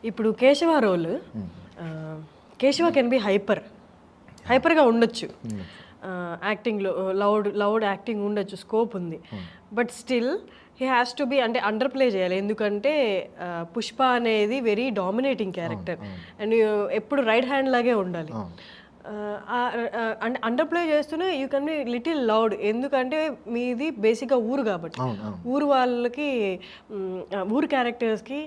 ఇప్పుడు Keshava role, Keshava can be హైపర్గా ఉండొచ్చు, యాక్టింగ్లో లౌడ్ యాక్టింగ్ ఉండొచ్చు, స్కోప్ ఉంది. But still he has to be అంటే అండర్ ప్లే చేయాలి. ఎందుకంటే పుష్ప అనేది వెరీ డామినేటింగ్ క్యారెక్టర్ అండ్ ఎప్పుడు రైట్ హ్యాండ్ లాగే ఉండాలి. అంటే అండర్ ప్లే చేస్తూనే you can be little loud. ఎందుకంటే మీది బేసిక్గా ఊరు కాబట్టి ఊరు వాళ్ళకి ఊరు క్యారెక్టర్స్కి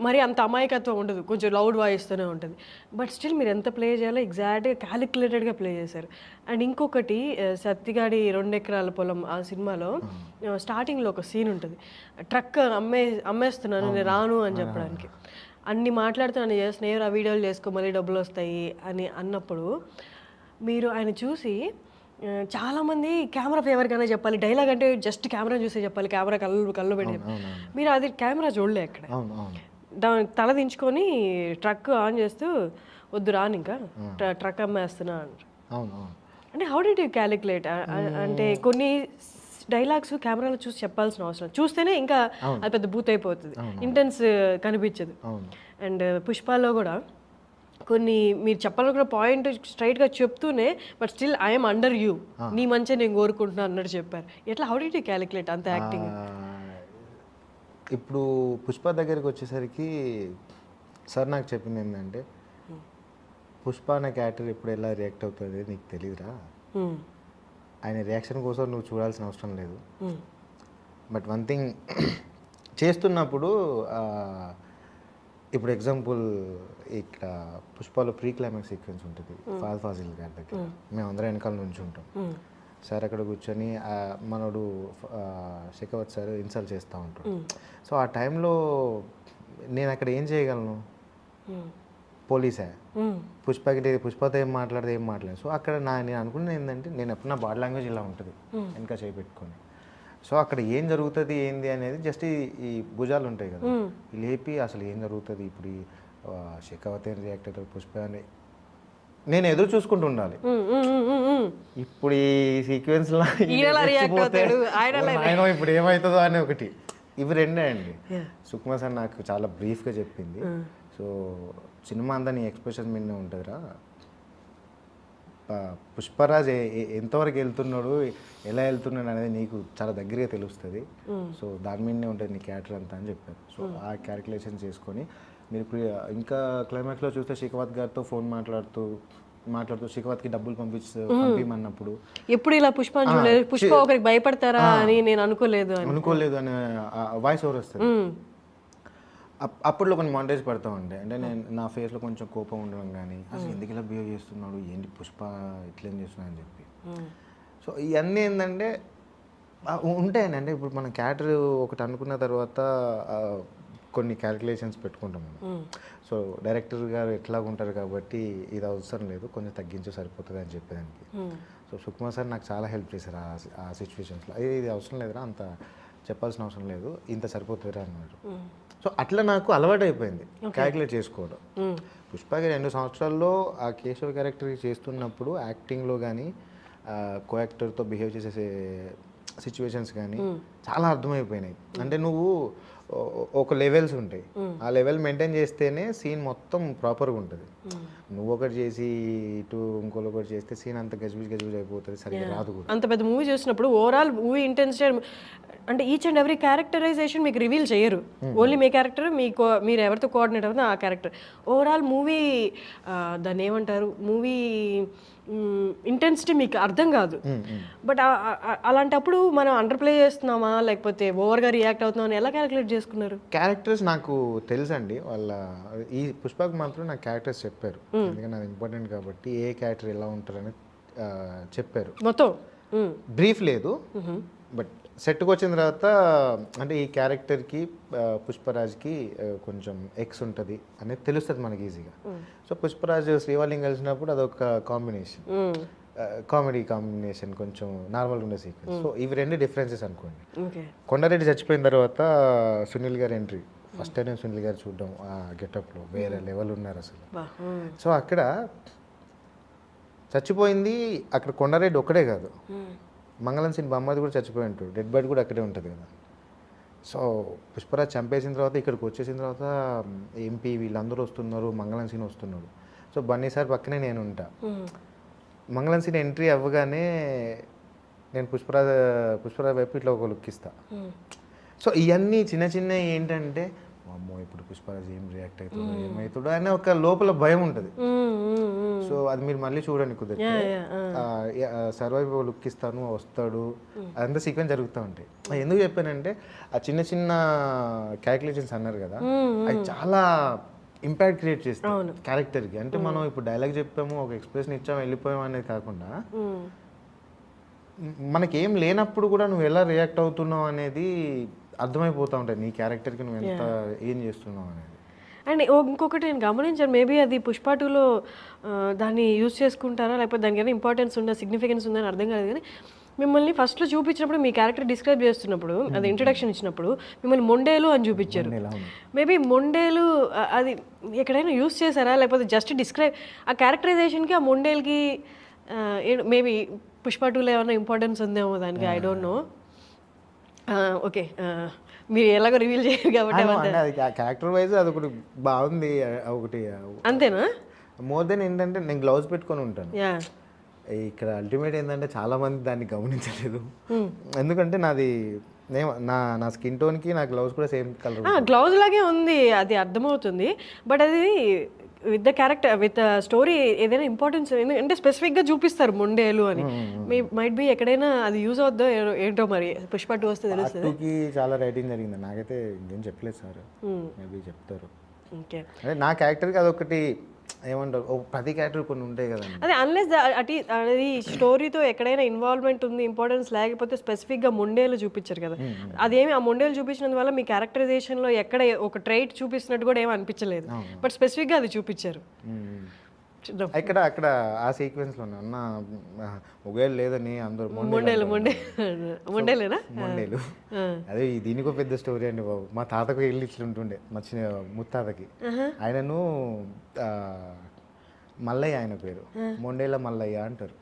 మరి అంత అమాయకత్వం ఉండదు, కొంచెం లౌడ్ వాయిస్తూనే ఉంటుంది. బట్ స్టిల్ మీరు ఎంత ప్లే చేయాలో ఎగ్జాక్ట్గా క్యాలిక్యులేటెడ్గా ప్లే చేశారు. అండ్ ఇంకొకటి సత్తిగాడి 2 ఎకరాల పొలం ఆ సినిమాలో స్టార్టింగ్లో ఒక సీన్ ఉంటుంది, ట్రక్ అమ్మేస్తున్నాను నేను రాను అని చెప్పడానికి. అన్ని మాట్లాడుతున్నాను చేస్తున్నాను, ఆ వీడియోలు చేసుకో మళ్ళీ డబ్బులు వస్తాయి అని అన్నప్పుడు మీరు ఆయన చూసి చాలామంది కెమెరా ఫేవర్గానే చెప్పాలి, డైలాగ్ అంటే జస్ట్ కెమెరా చూసే చెప్పాలి, కెమెరా కళ్ళు పెట్టి మీరు అది కెమెరా చూడలే అక్కడ. దాని తల దించుకొని ట్రక్ ఆన్ చేస్తూ వద్దు రాను ఇంకా ట్రక్ అమ్మేస్తున్నా అంటారు. అంటే హౌ డిడ్ యూ క్యాలిక్యులేట్? అంటే కొన్ని డైలాగ్స్ కెమెరాలో చూసి చెప్పాల్సిన అవసరం, చూస్తేనే ఇంకా అది పెద్ద బూత్ అయిపోతుంది, ఇంటెన్స్ కనిపించదు. అండ్ పుష్పాలో కూడా కొన్ని మీరు చెప్పాలనుకున్న పాయింట్ స్ట్రైట్గా చెప్తూనే but still I'm under you, నీ మంచిగా నేను కోరుకుంటున్నాను అన్నట్టు చెప్పారు. ఎట్లా హౌ డిడ్ యూ క్యాలిక్యులేట్ అంత యాక్టింగ్? ఇప్పుడు పుష్ప దగ్గరికి వచ్చేసరికి సార్ నాకు చెప్పింది ఏంటంటే, పుష్ప అనే క్యారెక్టర్ ఇప్పుడు ఎలా రియాక్ట్ అవుతుంది నీకు తెలియదురా, ఆయన రియాక్షన్ కోసం నువ్వు చూడాల్సిన అవసరం లేదు. బట్ వన్ థింగ్ చేస్తున్నప్పుడు ఇప్పుడు ఎగ్జాంపుల్ ఇక్కడ పుష్పలో ప్రీ క్లైమాక్స్ సీక్వెన్స్ ఉంటుంది ఫహద్ ఫాజిల్ గారి దగ్గర, మేము అందరం వెనకాల నుంచి ఉంటాం. సార్ అక్కడ కూర్చొని మనోడు శేఖవత్ సార్ ఇన్సల్ట్ చేస్తూ ఉంటాడు. సో ఆ టైంలో నేను అక్కడ ఏం చేయగలను, పోలీసే, పుష్పతో ఏం మాట్లాడదు. సో అక్కడ నేను అనుకున్నది ఏంటంటే, నేను ఎప్పుడు నా బాడీ లాంగ్వేజ్ ఇలా ఉంటుంది వెనక చేపెట్టుకొని, సో అక్కడ ఏం జరుగుతుంది ఏంది అనేది జస్ట్ ఈ భుజాలు ఉంటాయి కదా, లేపి అసలు ఏం జరుగుతుంది ఇప్పుడు ఈ శేఖవత్ ఏం రియాక్ట్ అవుతుంది పుష్ప అని నేను ఎదురు చూసుకుంటూ ఉండాలి. ఇప్పుడు ఈ సీక్వెన్స్ లో ఆయన ఇప్పుడు ఏమవుతుందో అని ఒకటి, ఇవి రెండే అండి. సుకుమార్ సార్ నాకు చాలా బ్రీఫ్గా చెప్పింది. సో సినిమా అంతా నీ ఎక్స్ప్రెషన్ మీదనే ఉంటుందిరా, పుష్పరాజ్ ఎంతవరకు వెళ్తున్నాడు ఎలా వెళ్తున్నాడు అనేది నీకు చాలా దగ్గరగా తెలుస్తుంది. సో దాని మీదనే ఉంటుంది నీ క్యారెక్టర్ అంతా అని చెప్పారు. సో ఆ క్యాలిక్యులేషన్ చేసుకొని మీరు ఇంకా క్లైమాక్స్లో చూస్తే శేఖవత్ గారితో ఫోన్ మాట్లాడుతూ శేఖవత్కి డబ్బులు పంపించమన్నప్పుడు ఎప్పుడు ఇలా పుష్ప ఒకరికి భయపడతారా అని నేను అనుకోలేదు అనే వాయిస్ ఓవర్ వస్తుంది. అప్పట్లో కొన్ని మాంటేజ్ పడుతూ ఉండే, అంటే నేను నా ఫేస్లో కొంచెం కోపం ఉండడం కానీ, అసలు ఎందుకు ఇలా బిహేవ్ చేస్తున్నాడు, ఏంటి పుష్ప ఇట్లేం చేస్తున్నా అని చెప్పి. సో ఇవన్నీ ఏంటంటే ఉంటాయండి. అంటే ఇప్పుడు మన క్యారెక్టర్ ఒకటి అనుకున్న తర్వాత కొన్ని క్యాలిక్యులేషన్స్ పెట్టుకుంటాం మనం. సో డైరెక్టర్ గారు ఎట్లాగా ఉంటారు కాబట్టి ఇది అవసరం లేదు, కొంచెం తగ్గించే సరిపోతుంది అని చెప్పేదానికి. సో సుకుమార్ సార్ నాకు చాలా హెల్ప్ చేశారు ఆ సిచ్యువేషన్స్లో. ఇది అవసరం లేదురా, అంత చెప్పాల్సిన అవసరం లేదు, ఇంత సరిపోతుందిరా అన్నారు. సో అట్లా నాకు అలవాటు అయిపోయింది క్యాలిక్యులేట్ చేసుకోవడం. పుష్పకి 2 సంవత్సరాల్లో ఆ కేశవ క్యారెక్టర్ చేస్తున్నప్పుడు యాక్టింగ్లో కానీ కో యాక్టర్తో బిహేవ్ చేసే సిచ్యువేషన్స్ కానీ చాలా అర్థమైపోయినాయి. అంటే నువ్వు ఒక లెవెల్స్ ఉంటాయి, ఆ లెవెల్ మెయింటైన్ చేస్తేనే సీన్ మొత్తం ప్రాపర్గా ఉంటుంది. నువ్వు ఒకటి చేసి ఇటు ఇంకోటి ఒకటి చేస్తే సీన్ అంత గజిబిజ్ అయిపోతుంది, సరిగ్గా రాదు కూడా. అంత పెద్ద మూవీ చూసినప్పుడు ఓవరాల్ మూవీ ఇంటెన్సిటీ అంటే ఈచ్ అండ్ ఎవ్రీ క్యారెక్టరైజేషన్ మీకు రివీల్ చేయరు, ఓన్లీ మీ క్యారెక్టర్ మీరు ఎవరితో కోఆర్డినేట్ అవుతుందో ఆ క్యారెక్టర్. ఓవరాల్ మూవీ దాన్ని ఏమంటారు, మూవీ ఇంటెన్సిటీ మీకు అర్థం కాదు. బట్ అలాంటప్పుడు మనం అండర్ ప్లే చేస్తున్నామా లేకపోతే ఓవర్గా రియాక్ట్ అవుతున్నామని ఎలా క్యాలిక్యులేట్ చేసుకున్నారు? క్యారెక్టర్స్ నాకు తెలుసండి, వాళ్ళ ఈ పుష్పకు మాత్రం నాకు క్యారెక్టర్స్ చెప్పారు, ఎందుకంటే అది ఇంపార్టెంట్ కాబట్టి ఏ క్యారెక్టర్ ఎలా ఉంటారని చెప్పారు. మొత్తం బ్రీఫ్ లేదు, బట్ సెట్కి వచ్చిన తర్వాత అంటే ఈ క్యారెక్టర్కి పుష్పరాజ్కి కొంచెం ఎక్స్ ఉంటుంది అనేది తెలుస్తుంది మనకి ఈజీగా. సో పుష్పరాజ్ శ్రీవాలిని కలిసినప్పుడు అదొక కాంబినేషన్, కామెడీ కాంబినేషన్, కొంచెం నార్మల్గా ఉండే సీక్వెన్స్. సో ఇవి 2 డిఫరెన్సెస్ అనుకోండి. కొండారెడ్డి చచ్చిపోయిన తర్వాత సునీల్ గారి ఎంట్రీ, ఫస్ట్ టైం సునీల్ గారు చూడడం ఆ గెటప్లో వేరే లెవెల్ ఉన్నారు అసలు. సో అక్కడ చచ్చిపోయింది, అక్కడ కొండారెడ్డి ఒక్కడే కాదు, మంగళం సీన్ బొమ్మది కూడా చచ్చిపోయి ఉంటాడు, డెడ్ బాడీ కూడా అక్కడే ఉంటుంది కదా. సో పుష్పరాజ్ చంపేసిన తర్వాత ఇక్కడికి వచ్చేసిన తర్వాత ఎంపీ వీళ్ళందరూ వస్తున్నారు, మంగళం సీన్ వస్తున్నాడు. సో బన్నీ సార్ పక్కనే నేను ఉంటా. మంగళం సీన్ ఎంట్రీ అవ్వగానే నేను పుష్పరాజ్ వైపు ఇట్లా ఒక లుక్ ఇస్తా. సో ఇవన్నీ చిన్న చిన్న ఏంటంటే అమ్మో ఇప్పుడు పుష్పరాజ్ ఏం రియాక్ట్ అవుతాడు, ఏమవుతాడు అనే ఒక లోపల భయం ఉంటుంది. సో అది మీరు మళ్ళీ చూడండి కుదిరితే. సర్వైవ్ లుక్ ఇస్తాను, వస్తాడు, అదంతా సీక్వెన్స్ జరుగుతూ ఉంటాయి. ఎందుకు చెప్పానంటే ఆ చిన్న చిన్న క్యాలిక్యులేషన్స్ అన్నారు కదా, అది చాలా ఇంపాక్ట్ క్రియేట్ చేస్తాయి క్యారెక్టర్కి. అంటే మనం ఇప్పుడు డైలాగ్ చెప్పాము, ఒక ఎక్స్ప్రెషన్ ఇచ్చాము, వెళ్ళిపోయాము అనేది కాకుండా మనకేం లేనప్పుడు కూడా నువ్వు ఎలా రియాక్ట్ అవుతున్నావు అనేది అర్థమైపోతూ ఉంటుంది నీ క్యారెక్టర్కి, నువ్వు ఎంత ఏం చేస్తున్నావు అనేది. అండ్ ఇంకొకటి నేను గమనించాను, మేబీ అది పుష్ప 2లో దాన్ని యూజ్ చేసుకుంటారా లేకపోతే దానికైనా ఇంపార్టెన్స్ ఉందా, సిగ్నిఫికెన్స్ ఉందని అర్థం కాలేదు. కానీ మిమ్మల్ని ఫస్ట్లో చూపించినప్పుడు మీ క్యారెక్టర్ డిస్క్రైబ్ చేస్తున్నప్పుడు, అది ఇంట్రడక్షన్ ఇచ్చినప్పుడు మిమ్మల్ని మొండేలు అని చూపించారు. మేబీ మొండేలు అది ఎక్కడైనా యూజ్ చేశారా లేకపోతే జస్ట్ డిస్క్రైబ్ ఆ క్యారెక్టరైజేషన్కి ఆ మొండేల్కి మేబీ పుష్ప 2లో ఏమైనా ఇంపార్టెన్స్ ఉందేమో దానికి, ఐ డోంట్ నో. ఓకే, మీరు ఎలాగో రివీల్ చేయరు కాబట్టి అది క్యారెక్టర్ వైజ్ అది ఒకటి బాగుంది. ఒకటి అంతేనా? మోర్ దెన్ ఏంటంటే నేను గ్లౌజ్ పెట్టుకొని ఉంటాను. ఇక్కడ అల్టిమేట్ ఏంటంటే చాలా మంది దాన్ని గమనించలేదు. ఎందుకంటే నా స్కిన్ టోన్కి నా గ్లౌజ్ కూడా సేమ్ కలర్, గ్లౌజ్ లాగే ఉంది, అది అర్థమవుతుంది. బట్ అది with the character with story ఏదైనా ఇంపార్టెన్స్ అంటే స్పెసిఫిక్గా చూపిస్తారు మొండేలు అని. మీ మైట్ బి ఎక్కడైనా అది యూజ్ అవుద్దో ఏంటో, మరి పుష్ప 2 వస్తే తెలుస్తుంది. చాలా రైటింగ్ జరిగింది, నాకైతే ఇంకేం చెప్పలేదు సార్, మేబీ చెప్తారు. ఓకే, అదే నా క్యారెక్టర్కి అదొకటి ఏమంటారు, ప్రతి క్యారెక్టర్ కొన్ని ఉంటాయి కదా. అదే అన్లెస్ అది స్టోరీతో ఎక్కడైనా ఇన్వాల్వ్మెంట్ ఉంది, ఇంపార్టెన్స్ లేకపోతే స్పెసిఫిక్గా మొండేలు చూపించారు కదా. అదేమి ఆ మొండేలు చూపించినందువల్ల మీ క్యారెక్టరైజేషన్లో ఎక్కడ ఒక ట్రైట్ చూపిస్తున్నట్టు కూడా ఏమి అనిపించలేదు. బట్ స్పెసిఫిక్గా అది చూపించారు అక్కడ ఆ సీక్వెన్స్లో. అన్న ఒకవేళ లేదని అందరూ మొండేలు మొండేలేనా? మొండేలు అదే దీనికో పెద్ద స్టోరీ అండి బాబు. మా తాతకు వెళ్ళి ఇట్లుంటుండే, మా ముత్తాతకి. ఆయనను మల్లయ్య, ఆయన పేరు మొండేల మల్లయ్య అంటారు.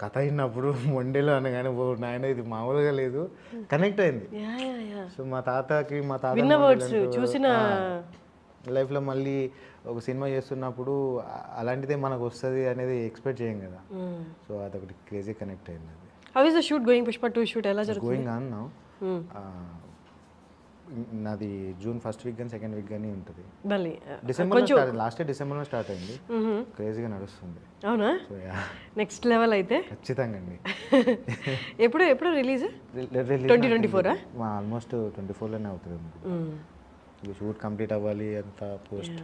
కథ అయినప్పుడు మొండేలు అనగానే నాయన ఇది మామూలుగా లేదు, కనెక్ట్ అయింది. సో మా తాతకి చూసిన లైఫ్లో మళ్ళీ ఒక సినిమా చేస్తున్నప్పుడు అలాంటిదే మనకు వస్తుంది అనేది ఎక్స్పెక్ట్ చేయం కదా. సో అదొకటి క్రేజీ కనెక్ట్ అయింది. అది how is the shoot going? Pushpa 2 shoot ఎలా జరుగుతుంది? Going on now. నాది జూన్ ఫస్ట్ వీక్ కానీ సెకండ్ వీక్ కానీ ఉంటుంది. డిసెంబర్ లాస్ట్ ఇయర్ డిసెంబర్లో స్టార్ట్ అయింది, క్రేజీగా నడుస్తుంది. అవునా? నెక్స్ట్ లెవెల్ అయితే ఖచ్చితంగా అండి. ఎప్పుడు రిలీజ్? 2024? ఆల్మోస్ట్ 24లోనే అవుతుంది. షూట్ కంప్లీట్ అవ్వాలి అంత పోస్ట్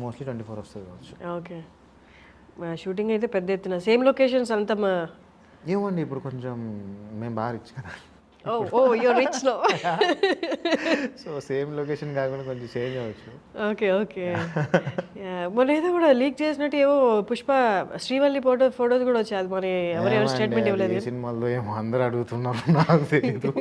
మోస్ట్లీ 24 వస్తుంది కావచ్చు. ఓకే, షూటింగ్ అయితే పెద్ద ఎత్తున సేమ్ లొకేషన్స్ అంతా ఏమండి ఇప్పుడు కొంచెం మేము బాగా రిచ్ కదా. You're rich no. So same location కాకుండా కొంచెం చేంజ్ అవ్వచ్చు. ఓకే. మొన్న ఏదో కూడా లీక్ చేసినట్టు ఏవో పుష్ప శ్రీవల్లి ఫోటోస్ కూడా వచ్చాయి. అది మరి ఎవరెవరు స్టేట్మెంట్ ఇవ్వలేదు. సినిమాల్లో ఏమో అందరూ అడుగుతున్నారు, నాకు తెలియదు.